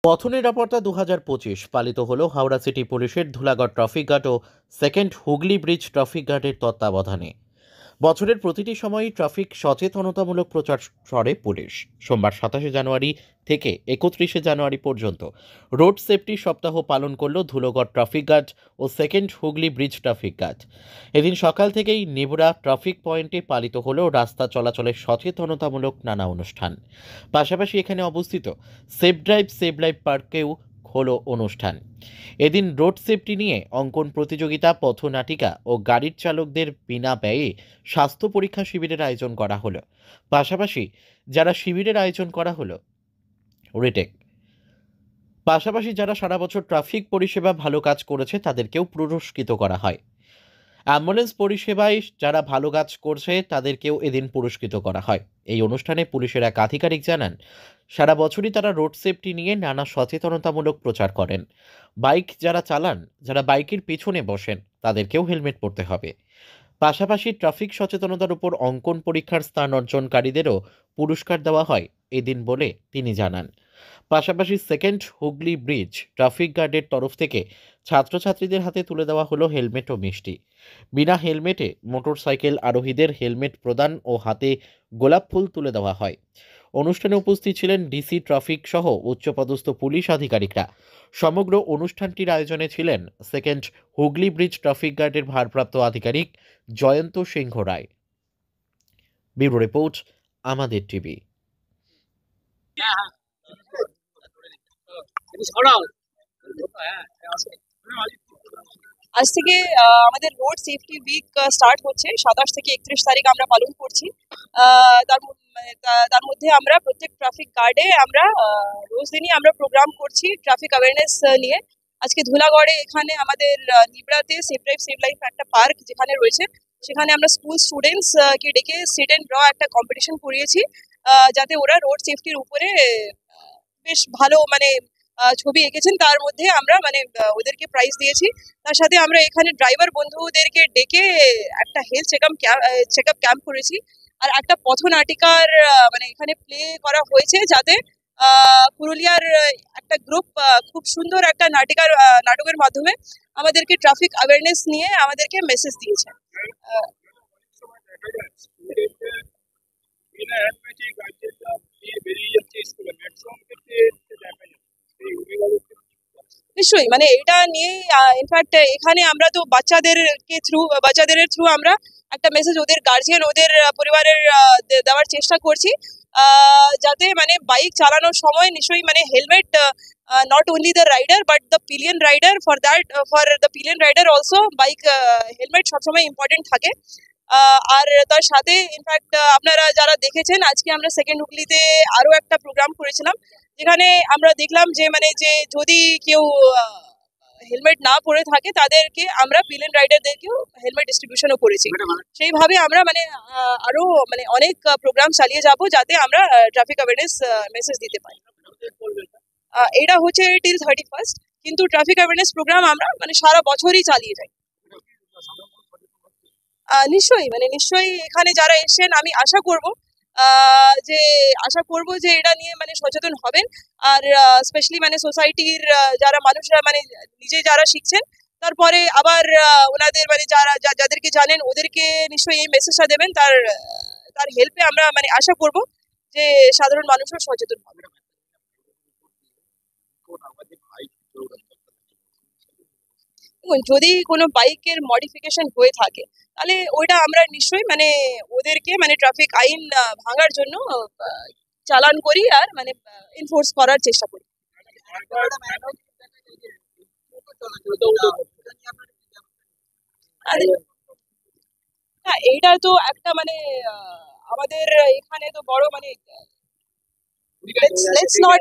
পথ নিরাপত্তা 2025 পালিত হলো হাওড়া সিটি পুলিশের ধুলাগড় ট্রাফিক গার্ড ও সেকেন্ড হুগলি ব্রিজ ট্রাফিক গার্ডের তত্ত্বাবধানে। বছরের প্রতিটি সময়ই ট্রাফিক সচেতনতামূলক প্রচার করে পুলিশ। সোমবার 27 জানুয়ারি থেকে 31 জানুয়ারি পর্যন্ত রোড সেফটি সপ্তাহ পালন করল ধুলাগড় ট্রাফিক গার্ড ও second Hooghly bridge traffic guard. এদিন সকাল থেকেই নেবুরা ট্রাফিক পয়েন্টে পালিত হলো রাস্তা চলাচলের সচেতনতামূলক নানা অনুষ্ঠান। পাশাপাশি এখানে অবস্থিত সেফ ড্রাইভ সেভ লাইফ পার্কেও হলো অনুষ্ঠান। এদিন রোড সেফটি নিয়ে অঙ্কন প্রতিযোগিতা, পথনাটিকা ও গাড়ির চালকদের বিনা ব্যয়ে স্বাস্থ্য পরীক্ষা শিবিরের আয়োজন করা হলো। পাশাপাশি যারা সারা বছর ট্রাফিক পরিষেবা ভালো কাজ করেছে তাদেরকেও পুরস্কৃত করা হয়। অ্যাম্বুলেন্স পরিষেবায় যারা ভালো কাজ করছে তাদেরকেও এদিন পুরস্কৃত করা হয়। এই অনুষ্ঠানে পুলিশের এক আধিকারিক জানান, সারা বছরই তারা রোড সেফটি নিয়ে নানা সচেতনতামূলক প্রচার করেন। বাইক যারা চালান, যারা বাইকের পেছনে বসেন, তাদেরকেও হেলমেট পরতে হবে। পাশাপাশি ট্রাফিক সচেতনতার উপর অঙ্কন পরীক্ষার স্থান অর্জনকারীদেরও পুরস্কার দেওয়া হয় এদিন বলে তিনি জানান। পাশাপাশি সেকেন্ড হুগলি ব্রিজ ট্রাফিক গার্ডের তরফ থেকে ছাত্রছাত্রীদের হাতে তুলে দেওয়া হলো হেলমেট ও মিষ্টি। বিনা হেলমেটে মোটরসাইকেল আরোহীদের হেলমেট প্রদান ও হাতে গোলাপ ফুল তুলে দেওয়া হয়। অনুষ্ঠানে উপস্থিত ছিলেন ডিসি ট্রাফিক সহ উচ্চপদস্থ পুলিশ আধিকারিকরা। সমগ্র অনুষ্ঠানটির আয়োজনে ছিলেন সেকেন্ড হুগলি ব্রিজ ট্রাফিক গার্ডের ভারপ্রাপ্ত আধিকারিক জয়ন্ত সিংহ রায়। ব্যুরো রিপোর্ট, আমাদের টিভি। আজ থেকে আমাদের রোড সেফটি উইক স্টার্ট হচ্ছে। 27 থেকে 31 তারিখ আমরা পালন করছি। তার মধ্যে আমরা প্রত্যেক ট্রাফিক গার্ডে আমরা রোজ দিনই আমরা প্রোগ্রাম করছি ট্রাফিক অ্যাওয়ারনেস নিয়ে। আজকে ধুলাগড়ে এখানে আমাদের নিবড়াতে সেফ ড্রাইভ সেভ লাইফ একটা পার্ক যেখানে রয়েছে, সেখানে আমরা স্কুল স্টুডেন্টস কে ডেকে সিট অ্যান্ড ড্র একটা কম্পিটিশন করিয়েছি, যাতে ওরা রোড সেফটির উপরে বেশ ভালো ছবি এঁকেছেন। তার মধ্যে আমরা ওদেরকে প্রাইজ দিয়েছি। তার সাথে আমরা এখানে ড্রাইভার বন্ধুদেরকে ডেকে একটা হেলথ চেক আপ ক্যাম্প করেছি। আর একটা পথনাটিকার এখানে প্লে করা হয়েছে, যাতে পুরুলিয়ার একটা গ্রুপ খুব সুন্দর একটা নাটকের মাধ্যমে আমাদেরকে ট্রাফিক অ্যাওয়ারনেস নিয়ে আমাদেরকে মেসেজ দিয়েছে। নিশ্চয়ই, এটা নিয়ে ইনফ্যাক্ট এখানে আমরা তো বাচ্চাদের থ্রু আমরা একটা মেসেজ ওদের গার্জিয়ান, ওদের পরিবারের দেওয়ার চেষ্টা করছি, যাতে বাইক চালানোর সময় নিশ্চয়ই helmet, not only the rider but the pillion rider, for the pillion rider also bike helmet সবসময় ইম্পর্টেন্ট থাকে। আর তার সাথে ইনফ্যাক্ট আপনারা যারা দেখেছেন, আজকে আমরা সেকেন্ড হুগলিতে আরো একটা প্রোগ্রাম করেছিলাম, যেখানে আমরা দেখলাম যে যে যদি কেউ হেলমেট না পরে থাকে তাদেরকে আমরা পিলিয়ন রাইডারদেরকেও হেলমেট ডিস্ট্রিবিউশনও করেছি। সেইভাবে আমরা আরো অনেক প্রোগ্রাম চালিয়ে যাব, যাতে আমরা ট্রাফিক অ্যাওয়ারনেস মেসেজ দিতে পারি। এটা হচ্ছে টিল 31st, কিন্তু ট্রাফিক অ্যাওয়ারনেস প্রোগ্রাম আমরা সারা বছরই চালিয়ে যাই। নিশ্চয়ই এখানে যারা এসেছেন, আমি আশা করব যে এটা নিয়ে সচেতন হবেন। আর স্পেশালি সোসাইটির যারা মানুষরা নিজে যারা শিখছেন, তারপরে আবার ওনাদের যাদেরকে জানেন ওদেরকে নিশ্চয়ই এই মেসেজটা দেবেন। তার হেল্পে আমরা আশা করব যে সাধারণ মানুষও সচেতন হবে। যদি কোনো বাইকের মডিফিকেশন হয়ে থাকে, তাহলে ওইটা আমরা নিশ্চয়ই ওদেরকে ট্রাফিক আইন ভাঙার জন্য চালান করি আর এনফোর্স করার চেষ্টা করি। হ্যাঁ, এইটা তো একটা আমাদের এখানে তো বড় let's not